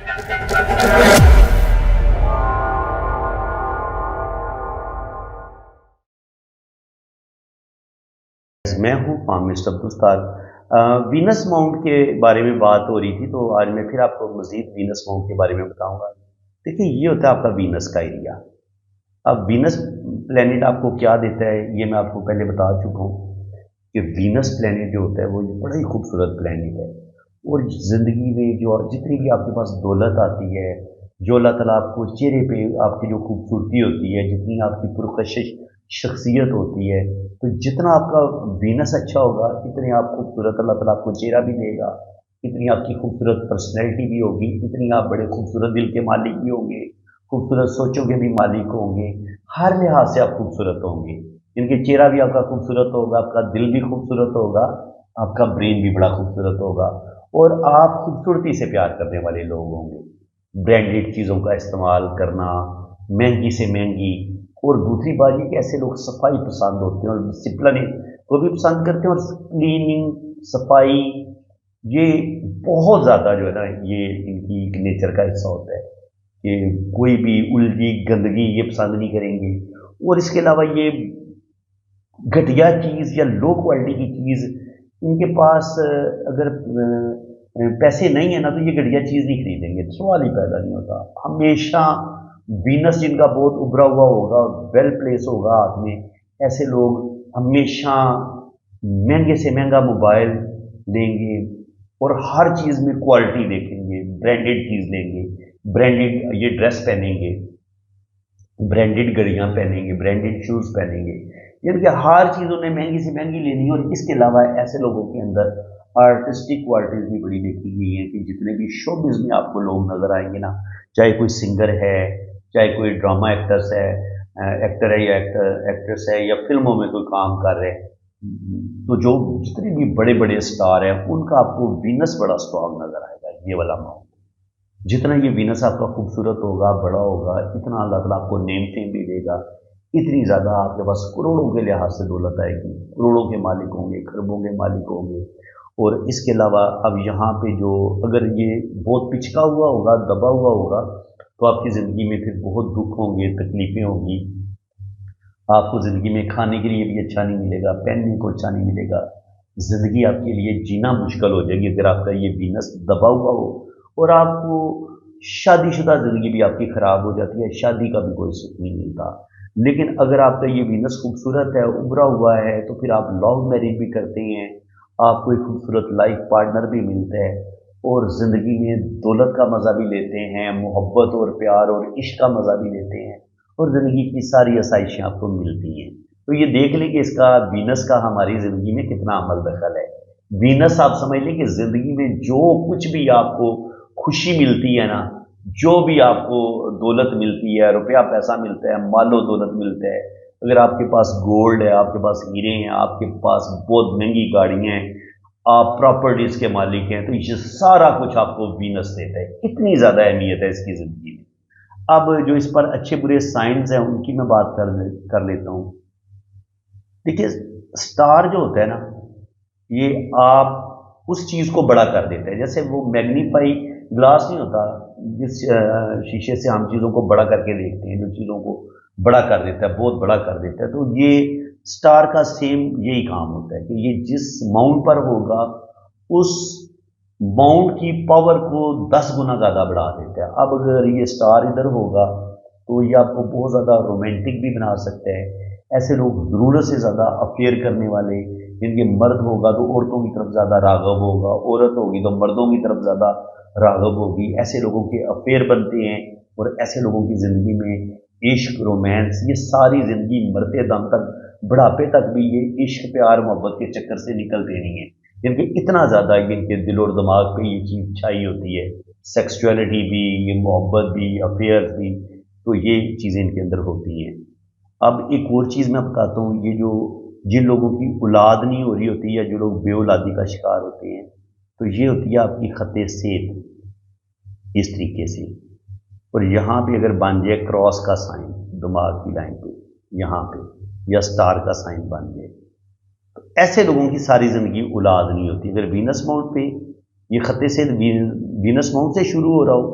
मैं हूँ फार्मिस्ट Abdul. Venus mount के बारे में बात हो रही थी, तो आज मैं फिर आपको मज़ीद वीनस माउंट के बारे में बताऊंगा। देखिए, ये होता है आपका वीनस का एरिया। अब वीनस प्लेनेट आपको क्या देता है, ये मैं आपको पहले बता चुका हूँ कि वीनस प्लेनेट जो होता है वो बड़ा ही खूबसूरत प्लेनेट है। और ज़िंदगी में जो जितनी भी आपके पास दौलत आती है, जो अल्लाह ताला आपको चेहरे पे आपकी जो खूबसूरती होती है, जितनी आपकी पुरकशिश शख्सियत होती है, तो जितना आपका वीनस अच्छा होगा, इतने आप खूबसूरत अल्लाह ताला आपको चेहरा भी देगा, इतनी आपकी खूबसूरत पर्सनैलिटी भी होगी, इतनी आप बड़े खूबसूरत दिल के मालिक भी होंगे, खूबसूरत सोचों के भी मालिक होंगे, हर लिहाज से आप खूबसूरत होंगे। इनके चेहरा भी आपका खूबसूरत होगा, आपका दिल भी खूबसूरत होगा, आपका ब्रेन भी बड़ा खूबसूरत होगा, और आप खूबसूरती से प्यार करने वाले लोग होंगे। ब्रांडेड चीज़ों का इस्तेमाल करना, महंगी से महंगी, और दूसरी बात ये कि ऐसे लोग सफाई पसंद होते हैं और डिसिप्लिन को भी पसंद करते हैं, और क्लीनिंग, सफाई, ये बहुत ज़्यादा जो है ना, ये इनकी नेचर का हिस्सा होता है कि कोई भी उल्टी गंदगी ये पसंद नहीं करेंगे। और इसके अलावा ये घटिया चीज़ या लो क्वालिटी की चीज़ इनके पास अगर पैसे नहीं है ना, तो ये घटिया चीज़ नहीं खरीदेंगे, सवाल ही पैदा नहीं होता। हमेशा वीनस जिनका बहुत उभरा हुआ होगा, वेल प्लेस होगा हाथ में, ऐसे लोग हमेशा महंगे से महंगा मोबाइल लेंगे और हर चीज़ में क्वालिटी देखेंगे, ब्रांडेड चीज़ लेंगे, ब्रांडेड ये ड्रेस पहनेंगे, ब्रांडेड घड़ियाँ पहनेंगे, ब्रांडेड शूज़ पहनेंगे, यानी कि हर चीज़ उन्हें महंगी से महंगी लेनी है। और इसके अलावा ऐसे लोगों के अंदर आर्टिस्टिक क्वालिटीज़ भी बड़ी देखी गई हैं कि जितने भी शोबिज़ में आपको लोग नज़र आएंगे ना, चाहे कोई सिंगर है, चाहे कोई ड्रामा एक्टर्स है, एक्टर है या एक्ट्रेस है, या फिल्मों में कोई काम कर रहे हैं, तो जो जितने भी बड़े बड़े स्टार हैं उनका आपको वीनस बड़ा स्ट्रांग नज़र आएगा, ये वाला माउंट। जितना ये वीनस आपका खूबसूरत होगा, बड़ा होगा, इतना अल्लाह ताला आपको नेम फेम भी देगा, इतनी ज़्यादा आपके पास करोड़ों के लिहाज से दौलत आएगी, करोड़ों के मालिक होंगे, खरबों के मालिक होंगे। और इसके अलावा अब यहाँ पे जो अगर ये बहुत पिचका हुआ होगा, दबा हुआ होगा, तो आपकी ज़िंदगी में फिर बहुत दुख होंगे, तकलीफ़ें होंगी, आपको ज़िंदगी में खाने के लिए भी अच्छा नहीं मिलेगा, पहनने को अच्छा नहीं मिलेगा, ज़िंदगी आपके लिए जीना मुश्किल हो जाएगी अगर आपका ये वीनस दबा हुआ हो। और आपको शादीशुदा ज़िंदगी भी आपकी ख़राब हो जाती है, शादी का भी कोई सुख नहीं मिलता। लेकिन अगर आपका ये वीनस खूबसूरत है, उभरा हुआ है, तो फिर आप लव मैरिज भी करते हैं, आपको एक खूबसूरत लाइफ पार्टनर भी मिलता है, और ज़िंदगी में दौलत का मज़ा भी लेते हैं, मोहब्बत और प्यार और इश्क का मज़ा भी लेते हैं, और ज़िंदगी की सारी आसाइशें आपको मिलती हैं। तो ये देख लें कि इसका वीनस का हमारी ज़िंदगी में कितना अमल दखल है। वीनस आप समझ लें कि ज़िंदगी में जो कुछ भी आपको खुशी मिलती है ना, जो भी आपको दौलत मिलती है, रुपया पैसा मिलता है, मालो दौलत मिलता है, अगर आपके पास गोल्ड है, आपके पास हीरे हैं, आपके पास बहुत महंगी गाड़ियाँ हैं, आप प्रॉपर्टीज़ के मालिक हैं, तो ये सारा कुछ आपको वीनस देता है। इतनी ज़्यादा अहमियत है इसकी ज़िंदगी में। अब जो इस पर अच्छे बुरे साइंस हैं उनकी मैं बात कर लेता हूँ। देखिए, स्टार जो होता है ना, ये आप उस चीज़ को बड़ा कर देता है, जैसे वो मैग्नीफाई ग्लास नहीं होता जिस शीशे से हम चीज़ों को बड़ा करके देखते हैं, जो चीज़ों को बड़ा कर देता है, बहुत बड़ा कर देता है, तो ये स्टार का सेम यही काम होता है कि ये जिस माउंट पर होगा उस माउंट की पावर को 10 गुना ज़्यादा बढ़ा देता है। अब अगर ये स्टार इधर होगा तो ये आपको बहुत ज़्यादा रोमांटिक भी बना सकता है। ऐसे लोग ज़रूरत से ज़्यादा अफेयर करने वाले, जिनके मर्द होगा तो औरतों की तरफ ज़्यादा राग़ब होगा, औरत होगी तो मर्दों की तरफ ज़्यादा राग़ब होगी, ऐसे लोगों के अफेयर बनते हैं। और ऐसे लोगों की ज़िंदगी में इश्क, रोमांस, ये सारी ज़िंदगी मरते दम तक, बुढ़ापे तक भी ये इश्क, प्यार, मोहब्बत के चक्कर से निकलते नहीं है, क्योंकि इतना ज़्यादा इनके दिल और दिमाग पे ये चीज़ छाई होती है, सेक्सुअलिटी भी, ये मोहब्बत भी, अफेयर्स भी, तो ये चीज़ें इनके अंदर होती हैं। अब एक और चीज़ मैं बताता हूँ, ये जो जिन लोगों की औलाद नहीं हो रही होती या जो लोग बेऔलादी का शिकार होते हैं, तो ये होती है आपकी खत सेहत, इस तरीके से। और यहाँ पे अगर बन जाए क्रॉस का साइन दिमाग की लाइन पे, यहाँ पे, या स्टार का साइन बन जाए, तो ऐसे लोगों की सारी ज़िंदगी औलाद नहीं होती। अगर वीनस माउंट पे ये खत सेहत वीनस माउंट से शुरू हो रहा हो,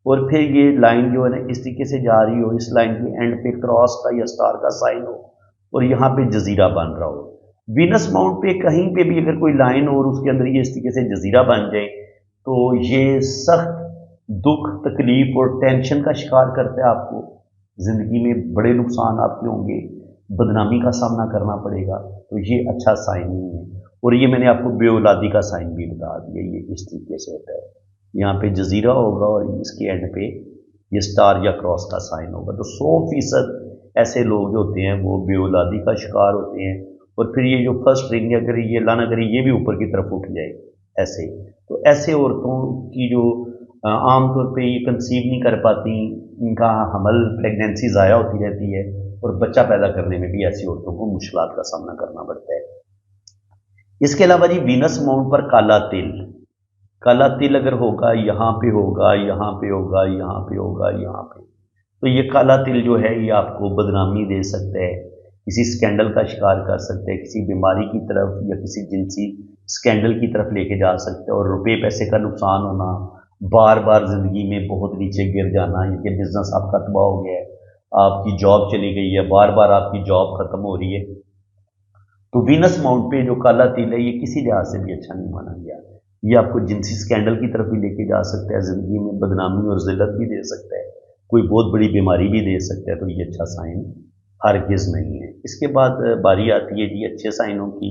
और फिर ये लाइन जो है ना इस तरीके से जा रही हो, इस लाइन के एंड पे क्रॉस का या स्टार का साइन हो और यहाँ पे जजीरा बन रहा हो। वीनस माउंट पे कहीं पे भी अगर कोई लाइन हो और उसके अंदर ये इस तरीके से जजीरा बन जाए तो ये सख्त दुख, तकलीफ और टेंशन का शिकार करता है आपको। ज़िंदगी में बड़े नुकसान आपके होंगे, बदनामी का सामना करना पड़ेगा, तो ये अच्छा साइन नहीं है। और ये मैंने आपको बेऔलादी का साइन भी बता दिया, ये इस तरीके से होता है। यहाँ पे जजीरा होगा और इसके एंड पे ये स्टार या क्रॉस का साइन होगा। तो 100% ऐसे लोग जो होते हैं वो बेऔलादी का शिकार होते हैं। और फिर ये जो फर्स्ट रिंग है, अगर ये अल्लाह ना करे ये भी ऊपर की तरफ उठ जाए ऐसे, तो ऐसे औरतों की जो आमतौर पे ये कंसीव नहीं कर पाती, इनका हमल प्रेगनेंसी ज़ाया होती रहती है और बच्चा पैदा करने में भी ऐसी औरतों को मुश्किलात का सामना करना पड़ता है। इसके अलावा जी वीनस माउंट पर काला तिल अगर होगा, यहाँ पे होगा, यहाँ पे होगा, यहाँ पे होगा, यहाँ पे, तो ये काला तिल जो है ये आपको बदनामी दे सकता है, किसी स्कैंडल का शिकार कर सकते हैं, किसी बीमारी की तरफ या किसी जिनसी स्कैंडल की तरफ लेके जा सकते हैं और रुपए पैसे का नुकसान होना, बार बार ज़िंदगी में बहुत नीचे गिर जाना, ये बिज़नेस आपका तबाह हो गया है, आपकी जॉब चली गई है, बार बार आपकी जॉब ख़त्म हो रही है। तो वीनस माउंट पे जो काला तिल है ये किसी लिहाज से भी अच्छा नहीं माना गया। ये आपको जिनसी स्कैंडल की तरफ भी लेके जा सकता है, ज़िंदगी में बदनामी और ज़िल्लत भी दे सकता है, कोई बहुत बड़ी बीमारी भी दे सकता है। तो ये अच्छा साइन हरगिज़ नहीं है। इसके बाद बारी आती है जी अच्छे साइनों की।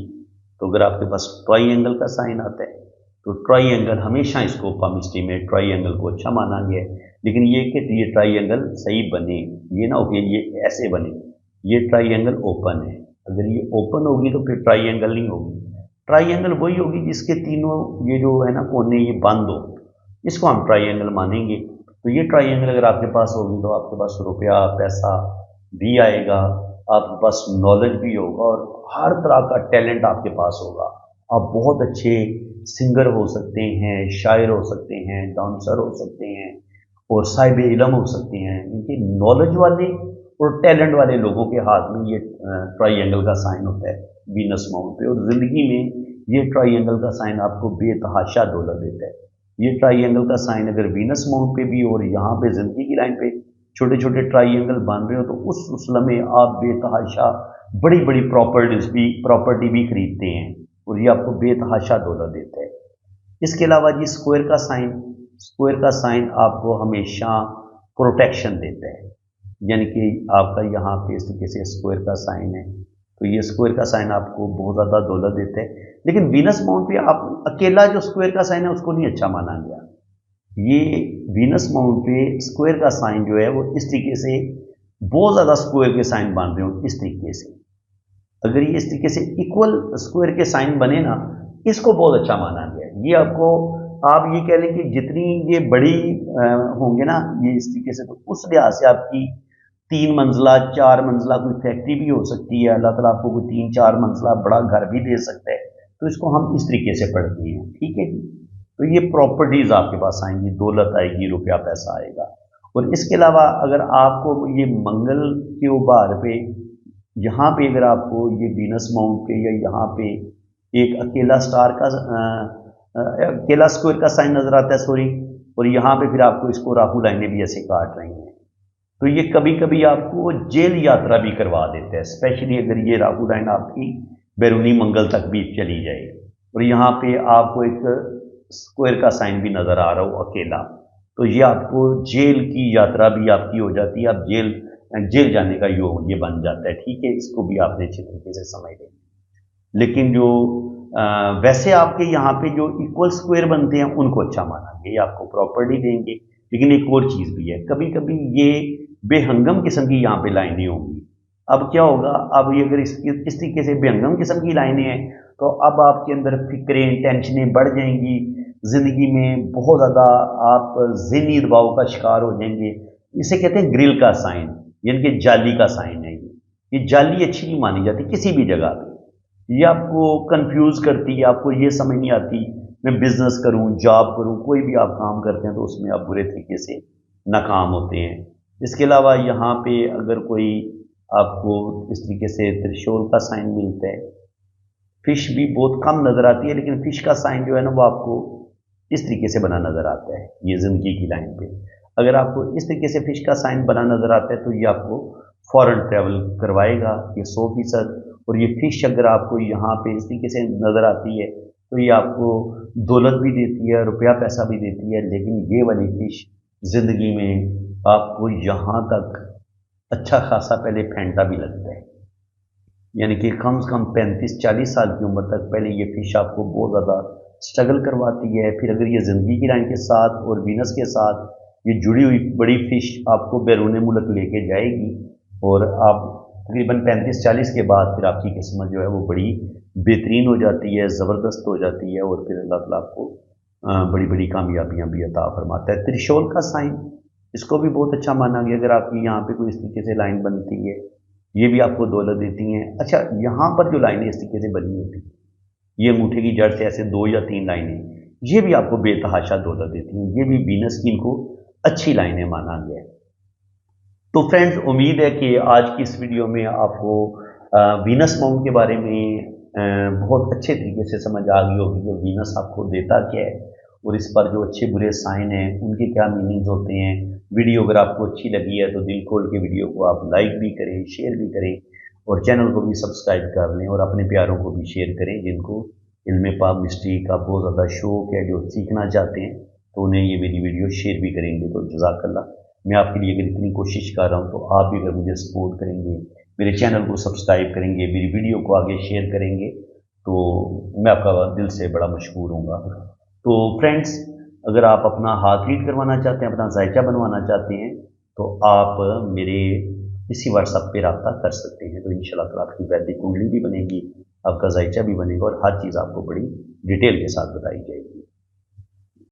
तो अगर आपके पास ट्राइएंगल का साइन आता है तो ट्राइएंगल हमेशा इसको पामिस्ट्री में ट्राइएंगल को अच्छा माना गया है। लेकिन ये कि ये ट्राइएंगल सही बने, ये ना हो कि ये ऐसे बने, ये ट्राइएंगल ओपन है। अगर ये ओपन होगी तो फिर ट्राइएंगल नहीं होगी। ट्राइएंगल वही होगी जिसके तीनों ये जो है ना कोने ये बंद हो, इसको हम ट्राइएंगल मानेंगे। तो ये ट्राइएंगल अगर आपके पास होगी तो आपके पास रुपया पैसा भी आएगा, आपके पास नॉलेज भी होगा और हर तरह का टैलेंट आपके पास होगा। आप बहुत अच्छे सिंगर हो सकते हैं, शायर हो सकते हैं, डांसर हो सकते हैं और साहिब इल्म हो सकते हैं। इनके नॉलेज वाले और टैलेंट वाले लोगों के हाथ में ये ट्राइएंगल का साइन होता है वीनस माउंट पे। और ज़िंदगी में ये ट्राइएंगल का साइन आपको बेतहाशा दौलत देता है। ये ट्राइएंगल का साइन अगर वीनस माउंट पे भी और यहाँ पे ज़िंदगी की लाइन पे छोटे छोटे ट्राइएंगल बन रहे हो तो उस लम्हे आप बेतहाशा बड़ी बड़ी प्रॉपर्टी भी खरीदते हैं और ये आपको बेतहाशा दौलत देता है। इसके अलावा जी स्क्वायर का साइन आपको हमेशा प्रोटेक्शन देता है, यानी कि आपका यहाँ पे इस तरीके से स्क्वायर का साइन है तो ये स्क्वायर का साइन आपको बहुत ज़्यादा दौलत देता है। लेकिन वीनस माउंट पे आप अकेला जो स्क्वायर का साइन है उसको नहीं अच्छा माना गया। ये वीनस माउंट पे स्क्वायर का साइन जो है वो इस तरीके से बहुत ज़्यादा स्क्वायर के साइन बन रहे हो इस तरीके से, अगर ये इस तरीके से इक्वल स्क्वायर के साइन बने ना, इसको बहुत अच्छा माना गया। ये आपको आप ये कह लें कि जितनी ये बड़ी होंगे ना ये इस तरीके से, तो उस लिहाज से आपकी 3 मंजिला 4 मंजिला कोई फैक्ट्री भी हो सकती है, अल्लाह ताला आपको कोई 3-4 मंजिला बड़ा घर भी दे सकता है। तो इसको हम इस तरीके से पढ़ते हैं, ठीक है जी। तो ये प्रॉपर्टीज़ आपके पास आएंगी, दौलत आएगी, रुपया पैसा आएगा। और इसके अलावा अगर आपको ये मंगल के उभार पे यहाँ पे अगर आपको ये वीनस माउंट पे या यहाँ पे एक अकेला स्टार का अकेला स्क्वायर का साइन नजर आता है, सॉरी, और यहाँ पे फिर आपको इसको राहु लाइनें भी ऐसे काट रही हैं, तो ये कभी कभी आपको जेल यात्रा भी करवा देता है, स्पेशली अगर ये राहु लाइन आपकी बैरूनी मंगल तक भी चली जाए और यहाँ पे आपको एक स्क्वायर का साइन भी नजर आ रहा हो अकेला, तो ये आपको जेल की यात्रा भी आपकी हो जाती है, आप जेल जाने का योग ये बन जाता है, ठीक है। इसको भी आपने अच्छी तरीके से समझ लें। लेकिन जो वैसे आपके यहाँ पे जो इक्वल स्क्वायर बनते हैं उनको अच्छा माना, ये आपको प्रॉपर्टी देंगे। लेकिन एक और चीज़ भी है, कभी कभी ये बेहंगम किस्म की यहाँ पे लाइनें होंगी। अब क्या होगा, अब ये अगर इस तरीके से बेहंगम किस्म की लाइनें हैं तो अब आपके अंदर फिक्रें टेंशनें बढ़ जाएंगी, ज़िंदगी में बहुत ज़्यादा आप ज़हनी दबाव का शिकार हो जाएंगे। इसे कहते हैं ग्रिल का साइन, यानी कि जाली का साइन है। ये जाली अच्छी नहीं मानी जाती किसी भी जगह पे, ये आपको कंफ्यूज करती है, आपको ये समझ नहीं आती मैं बिजनेस करूं, जॉब करूं, कोई भी आप काम करते हैं तो उसमें आप बुरे तरीके से नाकाम होते हैं। इसके अलावा यहाँ पे अगर कोई आपको इस तरीके से त्रिशूल का साइन मिलता है, फिश भी बहुत कम नज़र आती है, लेकिन फिश का साइन जो है ना वो आपको इस तरीके से बना नज़र आता है ये ज़िंदगी की लाइन पे। अगर आपको इस तरीके से फिश का साइन बना नज़र आता है तो ये आपको फॉरेन ट्रैवल करवाएगा ये 100%। और ये फिश अगर आपको यहाँ पे इस तरीके से नज़र आती है तो ये आपको दौलत भी देती है, रुपया पैसा भी देती है। लेकिन ये वाली फिश ज़िंदगी में आपको यहाँ तक अच्छा खासा पहले फेंटा भी लगता है, यानी कि कम से कम 35-40 साल की उम्र तक पहले ये फिश आपको बहुत ज़्यादा स्ट्रगल करवाती है। फिर अगर ये ज़िंदगी की लाइन के साथ और वीनस के साथ ये जुड़ी हुई बड़ी फिश आपको बैरून मुल्क लेके जाएगी और आप तकरीबन 35-40 के बाद फिर आपकी किस्मत जो है वो बड़ी बेहतरीन हो जाती है, ज़बरदस्त हो जाती है और फिर अल्लाह ताला आपको बड़ी बड़ी कामयाबियाँ भी अता फरमाता है। त्रिशूल का साइन, इसको भी बहुत अच्छा माना गया। अगर आपकी यहाँ पे कोई इस तरीके से लाइन बनती है, ये भी आपको दौलत देती हैं। अच्छा, यहाँ पर जो लाइनें इस तरीके से बनी होती हैं, ये अंगूठे की जड़ से ऐसे 2 या 3 लाइनें, ये भी आपको बेतहाशा दौलत देती हैं। ये भी वीनस की इनको अच्छी लाइनें माना गया है। तो फ्रेंड्स, उम्मीद है कि आज की इस वीडियो में आपको वीनस माउंट के बारे में बहुत अच्छे तरीके से समझ आ गई होगी कि वीनस आपको देता क्या है और इस पर जो अच्छे बुरे साइन हैं उनके क्या मीनिंग्स होते हैं। वीडियो अगर आपको अच्छी लगी है तो दिल खोल के वीडियो को आप लाइक भी करें, शेयर भी करें और चैनल को भी सब्सक्राइब कर लें और अपने प्यारों को भी शेयर करें जिनको इल्म पाक मिस्ट्री का बहुत ज़्यादा शौक़ है, जो सीखना चाहते हैं तो उन्हें ये मेरी वीडियो शेयर भी करेंगे। तो जज़ाकल्लाह। मैं आपके लिए अगर इतनी कोशिश कर रहा हूँ तो आप भी अगर मुझे सपोर्ट करेंगे, मेरे चैनल को सब्सक्राइब करेंगे, मेरी वीडियो को आगे शेयर करेंगे तो मैं आपका दिल से बड़ा मशकूर हूँगा। तो फ्रेंड्स, अगर आप अपना हाथ रीड करवाना चाहते हैं, अपना जायचा बनवाना चाहते हैं तो आप मेरे इसी व्हाट्सएप पे रब्ता कर सकते हैं। तो इंशाल्लाह ताला आपकी वैदिक कुंडली भी बनेगी, आपका जायचा भी बनेगा और हर चीज़ आपको बड़ी डिटेल के साथ बताई जाएगी।